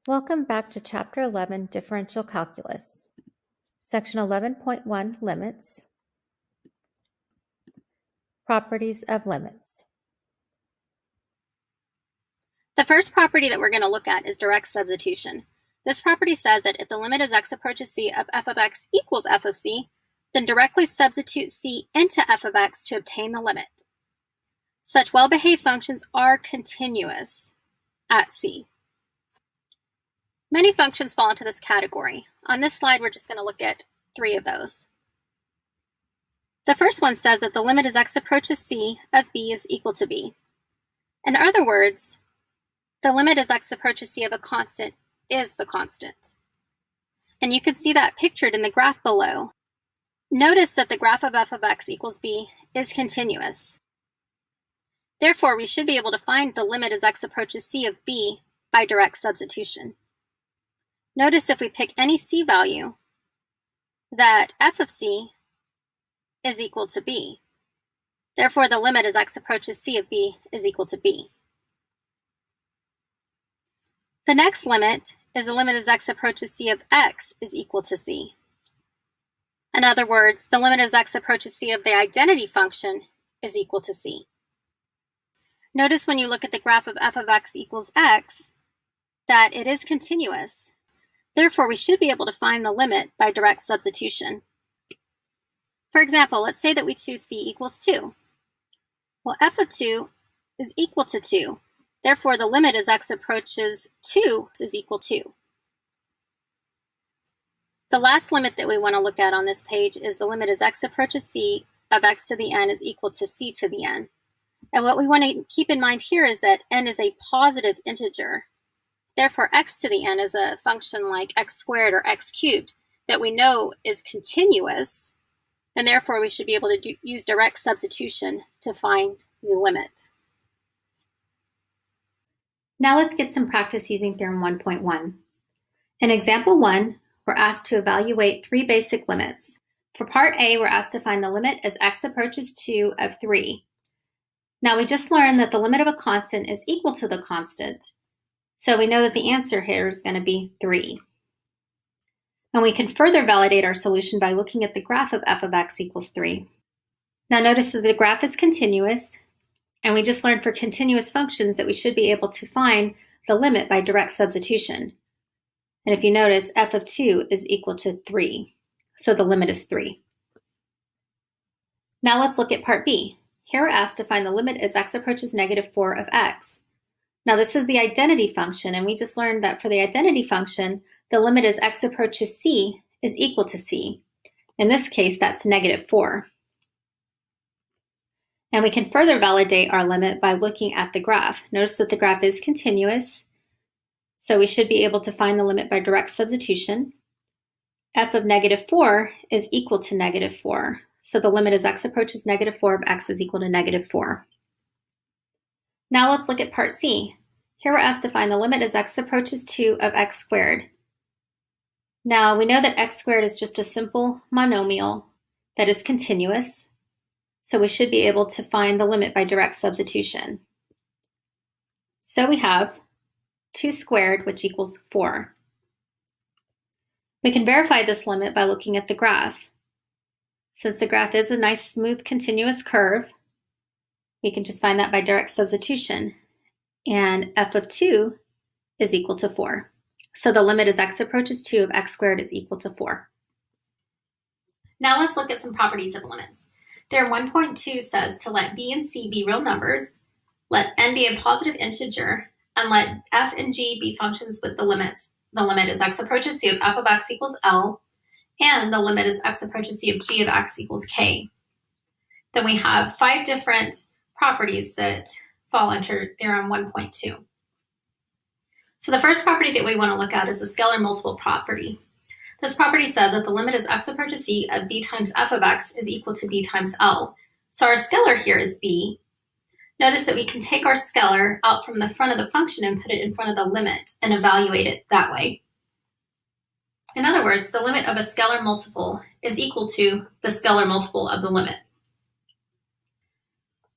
Welcome back to Chapter 11, Differential Calculus, Section 11.1, Limits, Properties of Limits. The first property that we're going to look at is direct substitution. This property says that if the limit as x approaches c of f of x equals f of c, then directly substitute c into f of x to obtain the limit. Such well-behaved functions are continuous at c. Many functions fall into this category. On this slide, we're just going to look at 3 of those. The first one says that the limit as x approaches c of b is equal to b. In other words, the limit as x approaches c of a constant is the constant. And you can see that pictured in the graph below. Notice that the graph of f of x equals b is continuous. Therefore, we should be able to find the limit as x approaches c of b by direct substitution. Notice if we pick any c value, that f of c is equal to b. Therefore, the limit as x approaches c of b is equal to b. The next limit is the limit as x approaches c of x is equal to c. In other words, the limit as x approaches c of the identity function is equal to c. Notice when you look at the graph of f of x equals x, that it is continuous. Therefore, we should be able to find the limit by direct substitution. For example, let's say that we choose c equals 2. Well, f of 2 is equal to 2. Therefore, the limit as x approaches 2 is equal to. The last limit that we want to look at on this page is the limit as x approaches c of x to the n is equal to c to the n. And what we want to keep in mind here is that n is a positive integer. Therefore, x to the n is a function like x squared or x cubed that we know is continuous, and therefore we should be able to use direct substitution to find the limit. Now let's get some practice using Theorem 1.1. In example 1, we're asked to evaluate 3 basic limits. For part A, we're asked to find the limit as x approaches 2 of 3. Now we just learned that the limit of a constant is equal to the constant. So we know that the answer here is going to be 3. And we can further validate our solution by looking at the graph of f of x equals 3. Now notice that the graph is continuous, and we just learned for continuous functions that we should be able to find the limit by direct substitution. And if you notice, f of 2 is equal to 3. So the limit is 3. Now let's look at part B. Here we're asked to find the limit as x approaches negative 4 of x. Now this is the identity function, and we just learned that for the identity function, the limit as x approaches c is equal to c. In this case, that's negative 4. And we can further validate our limit by looking at the graph. Notice that the graph is continuous, so we should be able to find the limit by direct substitution. F of negative 4 is equal to negative 4. So the limit as x approaches negative 4 of x is equal to negative 4. Now let's look at part C. Here we're asked to find the limit as x approaches 2 of x squared. Now we know that x squared is just a simple monomial that is continuous, so we should be able to find the limit by direct substitution. So we have 2 squared, which equals 4. We can verify this limit by looking at the graph. Since the graph is a nice smooth continuous curve, we can just find that by direct substitution. And f of 2 is equal to 4. So the limit as x approaches 2 of x squared is equal to 4. Now let's look at some properties of limits. Theorem 1.2 says to let b and c be real numbers, let n be a positive integer, and let f and g be functions with the limits. The limit as x approaches c of f of x equals L, and the limit as x approaches c of g of x equals K. Then we have 5 different properties that fall under Theorem 1.2. So the first property that we want to look at is the scalar multiple property. This property said that the limit as x approaches c of b times f of x is equal to b times L. So our scalar here is b. Notice that we can take our scalar out from the front of the function and put it in front of the limit and evaluate it that way. In other words, the limit of a scalar multiple is equal to the scalar multiple of the limit.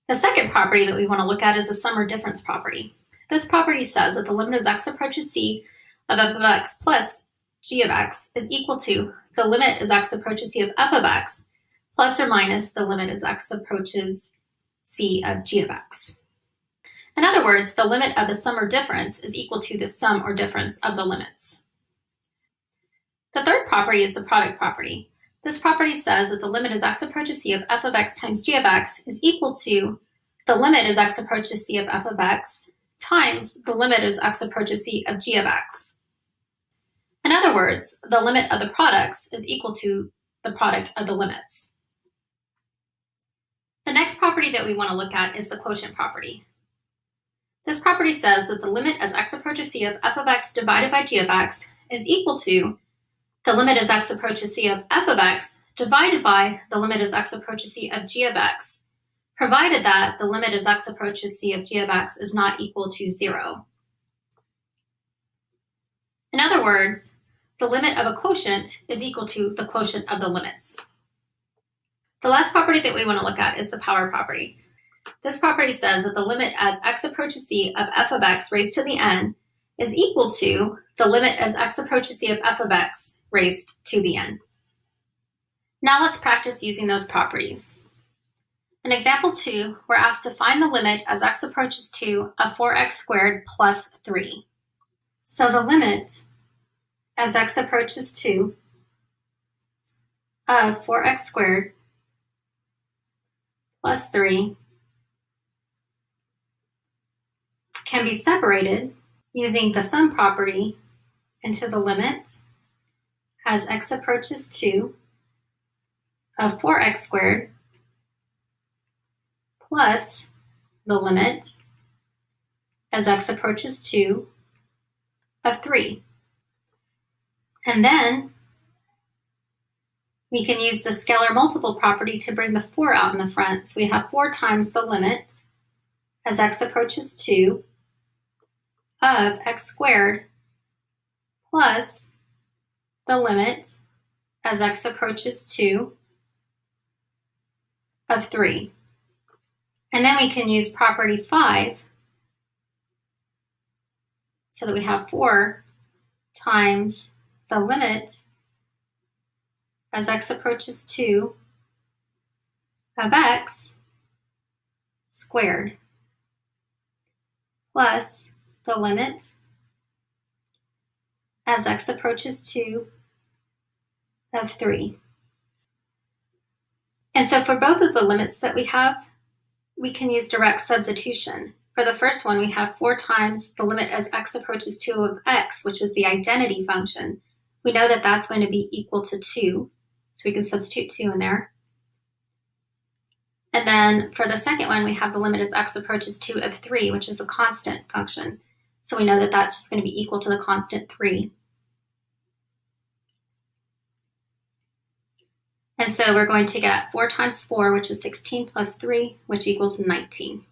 The second property that we want to look at is the sum or difference property. This property says that the limit as x approaches c of f of x plus g of x is equal to the limit as x approaches c of f of x plus or minus the limit as x approaches c of g of x. In other words, the limit of the sum or difference is equal to the sum or difference of the limits. The third property is the product property. This property says that the limit as x approaches c of f of x times g of x is equal to the limit as x approaches c of f of x times the limit as x approaches c of g of x. In other words, the limit of the products is equal to the product of the limits. The next property that we want to look at is the quotient property. This property says that the limit as x approaches c of f of x divided by g of x is equal to the limit as x approaches c of f of x divided by the limit as x approaches c of g of x, provided that the limit as x approaches c of g of x is not equal to 0. In other words, the limit of a quotient is equal to the quotient of the limits. The last property that we want to look at is the power property. This property says that the limit as x approaches c of f of x raised to the n is equal to the limit as x approaches c of f of x raised to the n. Now let's practice using those properties. In example 2, we're asked to find the limit as x approaches 2 of 4x squared plus 3. So the limit as x approaches 2 of 4x squared plus 3 can be separated using the sum property into the limit as x approaches 2 of 4x squared plus the limit as x approaches 2 of 3. And then we can use the scalar multiple property to bring the 4 out in the front. So we have 4 times the limit as x approaches 2 of x squared plus the limit as x approaches 2 of 3. And then we can use property 5 so that we have 4 times the limit as x approaches 2 of x squared plus the limit as x approaches 2 of 3. And so for both of the limits that we have, we can use direct substitution. For the first one, we have 4 times the limit as x approaches 2 of x, which is the identity function. We know that that's going to be equal to 2, so we can substitute 2 in there. And then for the second one, we have the limit as x approaches 2 of 3, which is a constant function. So we know that that's just going to be equal to the constant 3. And so we're going to get 4 times 4, which is 16 plus 3, which equals 19.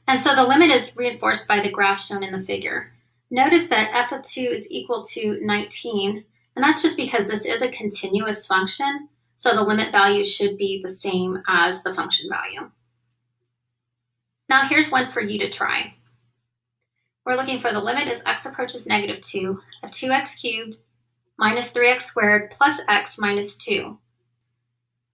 And so the limit is reinforced by the graph shown in the figure. Notice that f of 2 is equal to 19, and that's just because this is a continuous function, so the limit value should be the same as the function value. Now here's one for you to try. We're looking for the limit as x approaches negative 2 of 2x cubed minus 3x squared plus x minus 2.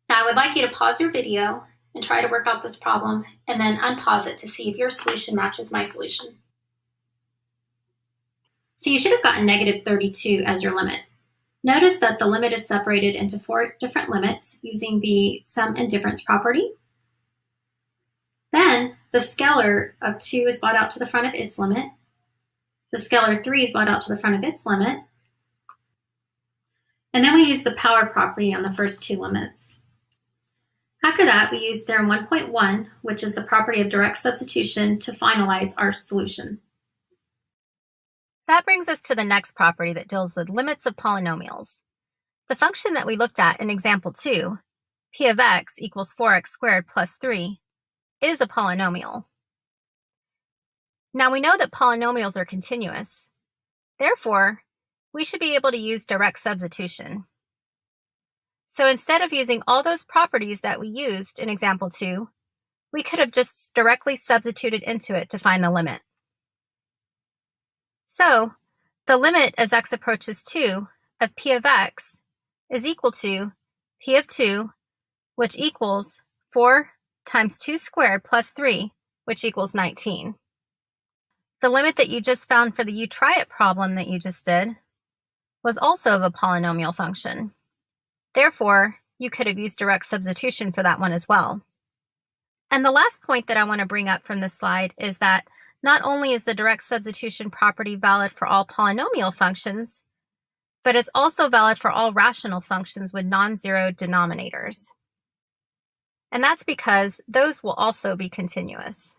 Now I would like you to pause your video and try to work out this problem, and then unpause it to see if your solution matches my solution. So you should have gotten negative 32 as your limit. Notice that the limit is separated into 4 different limits using the sum and difference property. Then the scalar of 2 is brought out to the front of its limit. The scalar 3 is brought out to the front of its limit. And then we use the power property on the first 2 limits. After that, we use theorem 1.1, which is the property of direct substitution, to finalize our solution. That brings us to the next property that deals with limits of polynomials. The function that we looked at in example 2, p of x equals 4x squared plus 3, is a polynomial. Now we know that polynomials are continuous. Therefore, we should be able to use direct substitution. So instead of using all those properties that we used in example 2, we could have just directly substituted into it to find the limit. So the limit as x approaches 2 of p of x is equal to p of 2, which equals 4 times 2 squared plus 3, which equals 19. The limit that you just found for the you try it problem that you just did was also of a polynomial function. Therefore, you could have used direct substitution for that one as well. And the last point that I want to bring up from this slide is that not only is the direct substitution property valid for all polynomial functions, but it's also valid for all rational functions with non-zero denominators. And that's because those will also be continuous.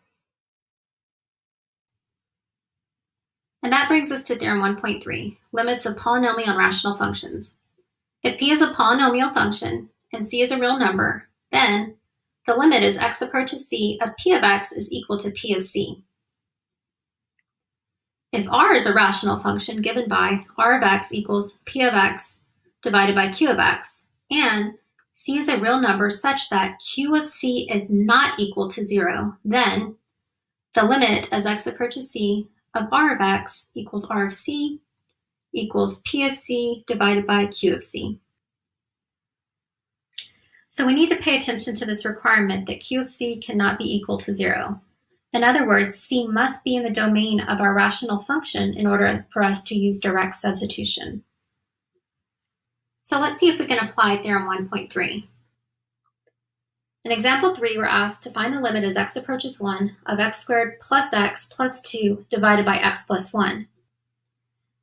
And that brings us to theorem 1.3, limits of polynomial and rational functions. If p is a polynomial function and c is a real number, then the limit as x approaches c of p of x is equal to p of c. If r is a rational function given by r of x equals p of x divided by q of x, and c is a real number such that q of c is not equal to 0, then the limit as x approaches c of r of x equals r of c equals p of c divided by q of c. So we need to pay attention to this requirement that q of c cannot be equal to 0. In other words, c must be in the domain of our rational function in order for us to use direct substitution. So let's see if we can apply theorem 1.3. In example 3, we're asked to find the limit as x approaches 1 of x squared plus x plus 2 divided by x plus 1.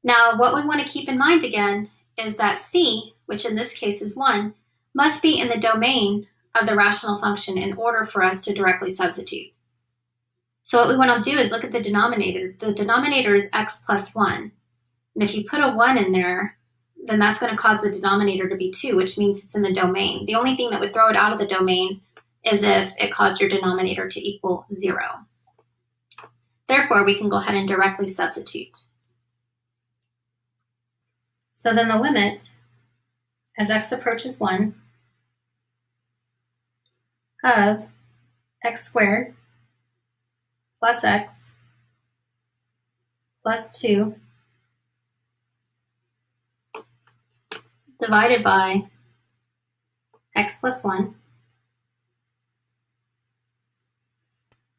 Now, what we want to keep in mind again is that c, which in this case is 1, must be in the domain of the rational function in order for us to directly substitute. So what we want to do is look at the denominator. The denominator is x plus 1. And if you put a 1 in there, then that's going to cause the denominator to be 2, which means it's in the domain. The only thing that would throw it out of the domain is if it caused your denominator to equal 0. Therefore, we can go ahead and directly substitute. So then the limit as x approaches 1 of x squared plus x plus 2 divided by x plus 1.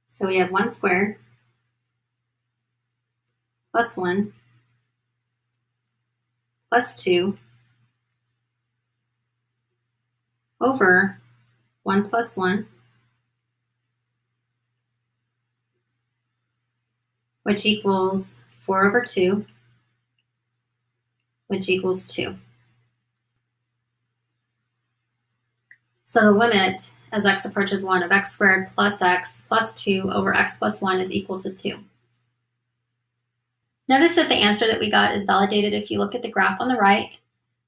So we have 1 squared plus 1 plus 2 over 1 plus 1, which equals 4 over 2, which equals 2. So the limit as x approaches 1 of x squared plus x plus 2 over x plus 1 is equal to 2. Notice that the answer that we got is validated if you look at the graph on the right.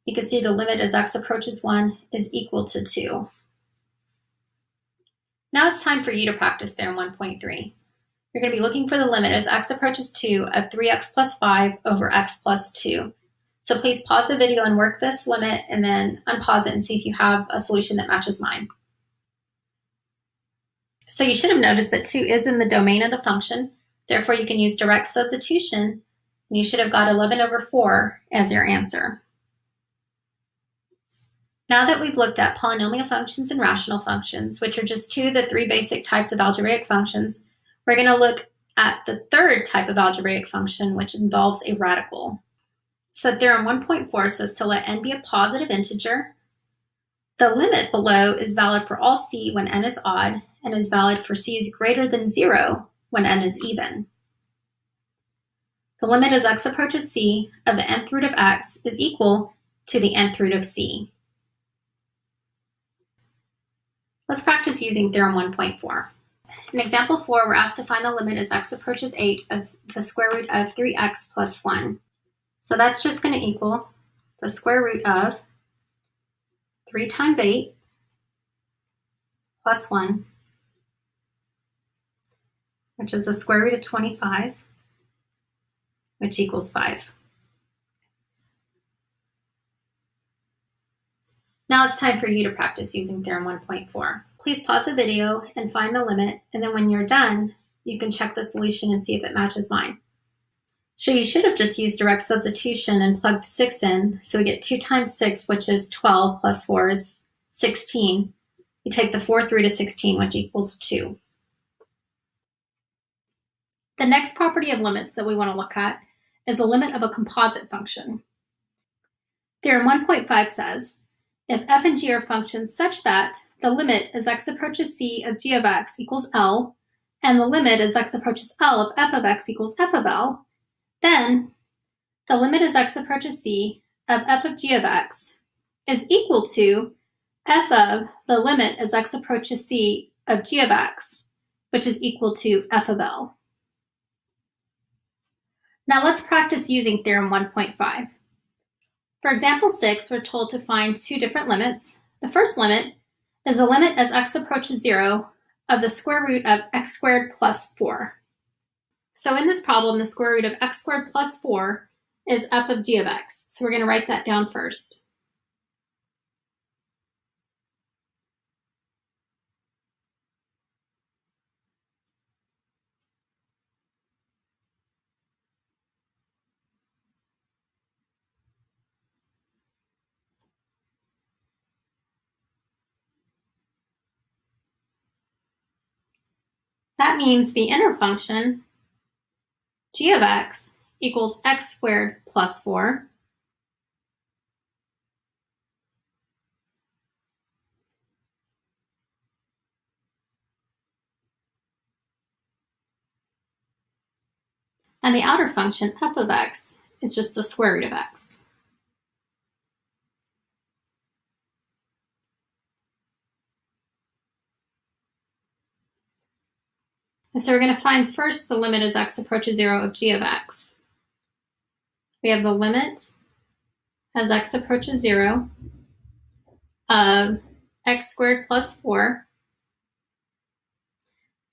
You can see the limit as x approaches 1 is equal to 2. Now it's time for you to practice theorem 1.3. You're going to be looking for the limit as x approaches 2 of 3x plus 5 over x plus 2. So please pause the video and work this limit and then unpause it and see if you have a solution that matches mine. So you should have noticed that 2 is in the domain of the function. Therefore, you can use direct substitution, and you should have got 11 over 4 as your answer. Now that we've looked at polynomial functions and rational functions, which are just 2 of the 3 basic types of algebraic functions, we're going to look at the third type of algebraic function, which involves a radical. So theorem 1.4 says to let n be a positive integer. The limit below is valid for all c when n is odd, and is valid for c is greater than 0 when n is even. The limit as x approaches c of the nth root of x is equal to the nth root of c. Let's practice using theorem 1.4. In example 4, we're asked to find the limit as x approaches 8 of the square root of 3x plus 1. So that's just going to equal the square root of 3 times 8 plus 1, which is the square root of 25, which equals 5. Now it's time for you to practice using theorem 1.4. Please pause the video and find the limit, and then when you're done, you can check the solution and see if it matches mine. So you should have just used direct substitution and plugged 6 in. So we get 2 times 6, which is 12, plus 4 is 16. You take the 4th root of 16, which equals 2. The next property of limits that we want to look at is the limit of a composite function. Theorem 1.5 says, if f and g are functions such that the limit as x approaches c of g of x equals L, and the limit as x approaches L of f of x equals f of L, then the limit as x approaches c of f of g of x is equal to f of the limit as x approaches c of g of x, which is equal to f of L. Now let's practice using theorem 1.5. For example 6, we're told to find two different limits. The first limit is the limit as x approaches 0 of the square root of x squared plus 4. So in this problem, the square root of x squared plus 4 is f of g of x. So we're going to write that down first. That means the inner function, g of x, equals x squared plus 4. And the outer function, f of x, is just the square root of x. And so we're going to find first the limit as x approaches 0 of g of x. We have the limit as x approaches 0 of x squared plus 4.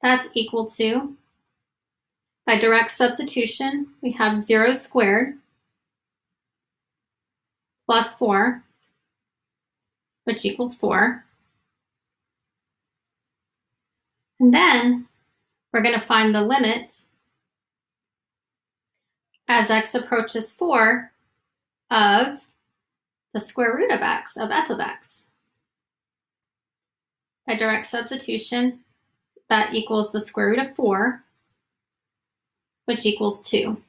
That's equal to, by direct substitution, we have 0 squared plus 4, which equals 4. And then we're going to find the limit as x approaches 4 of the square root of x, of f of x. By direct substitution, that equals the square root of 4, which equals 2.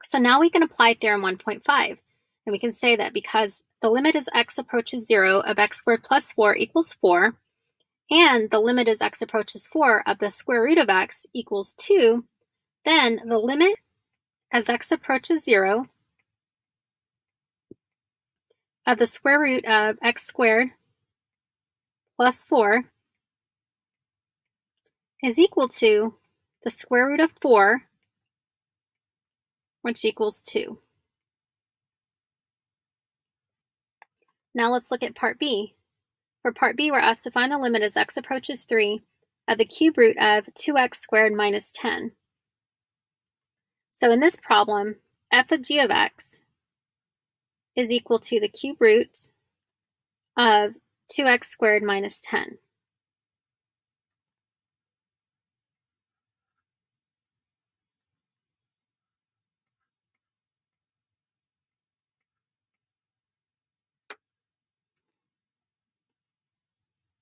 So now we can apply theorem 1.5, and we can say that because the limit as x approaches 0 of x squared plus 4 equals 4, and the limit as x approaches 4 of the square root of x equals 2, then the limit as x approaches 0 of the square root of x squared plus 4 is equal to the square root of 4, which equals 2. Now let's look at part B. For part B, we're asked to find the limit as x approaches 3 of the cube root of 2x squared minus 10. So in this problem, f of g of x is equal to the cube root of 2x squared minus 10.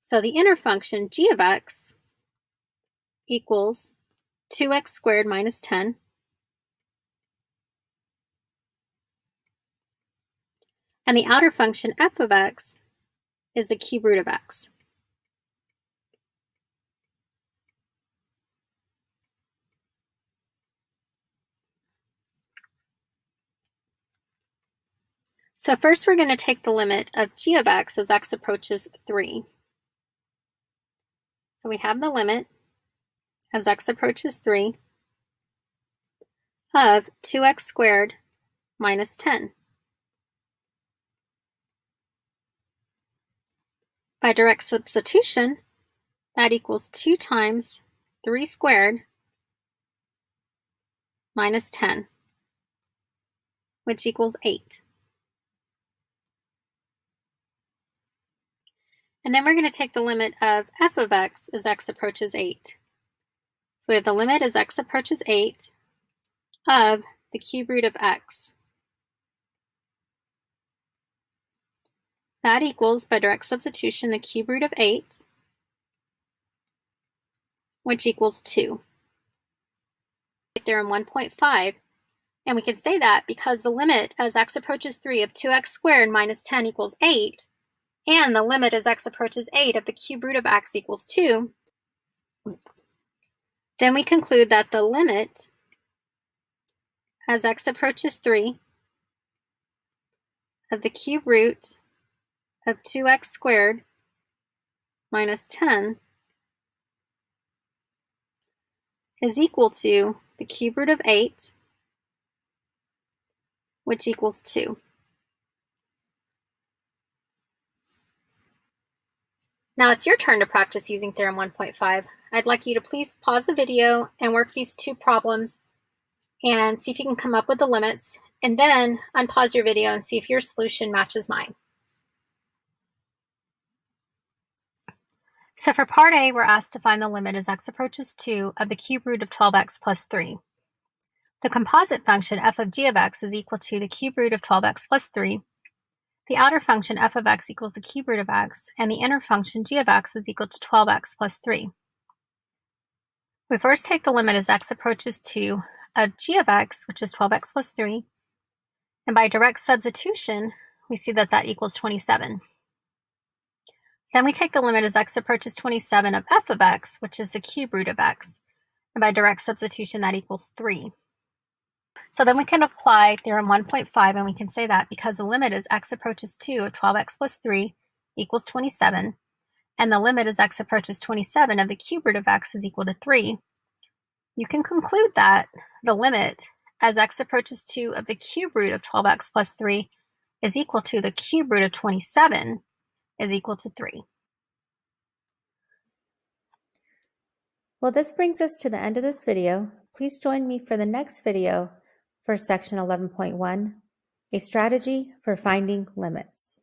So the inner function, g of x, equals 2x squared minus 10. And the outer function, f of x, is the cube root of x. So first we're going to take the limit of g of x as x approaches 3. So we have the limit as x approaches 3 of 2x squared minus 10. By direct substitution, that equals 2 times 3 squared minus 10, which equals 8. And then we're going to take the limit of f of x as x approaches 8. So we have the limit as x approaches 8 of the cube root of x. That equals, by direct substitution, the cube root of 8, which equals 2. Theorem 1.5, and we can say that because the limit as x approaches 3 of 2x squared minus 10 equals 8, and the limit as x approaches 8 of the cube root of x equals 2, then we conclude that the limit as x approaches 3 of the cube root of 2x squared minus 10 is equal to the cube root of 8, which equals 2. Now it's your turn to practice using Theorem 1.5. I'd like you to please pause the video and work these two problems and see if you can come up with the limits, and then unpause your video and see if your solution matches mine. So for part A, we're asked to find the limit as x approaches 2 of the cube root of 12x plus 3. The composite function f of g of x is equal to the cube root of 12x plus 3. The outer function f of x equals the cube root of x, and the inner function g of x is equal to 12x plus 3. We first take the limit as x approaches 2 of g of x, which is 12x plus 3, and by direct substitution, we see that that equals 27. Then we take the limit as x approaches 27 of f of x, which is the cube root of x, and by direct substitution, that equals 3. So then we can apply Theorem 1.5, and we can say that because the limit as x approaches 2 of 12x plus 3 equals 27, and the limit as x approaches 27 of the cube root of x is equal to 3, you can conclude that the limit as x approaches 2 of the cube root of 12x plus 3 is equal to the cube root of 27 is equal to 3. Well, this brings us to the end of this video. Please join me for the next video for section 11.1, a strategy for finding limits.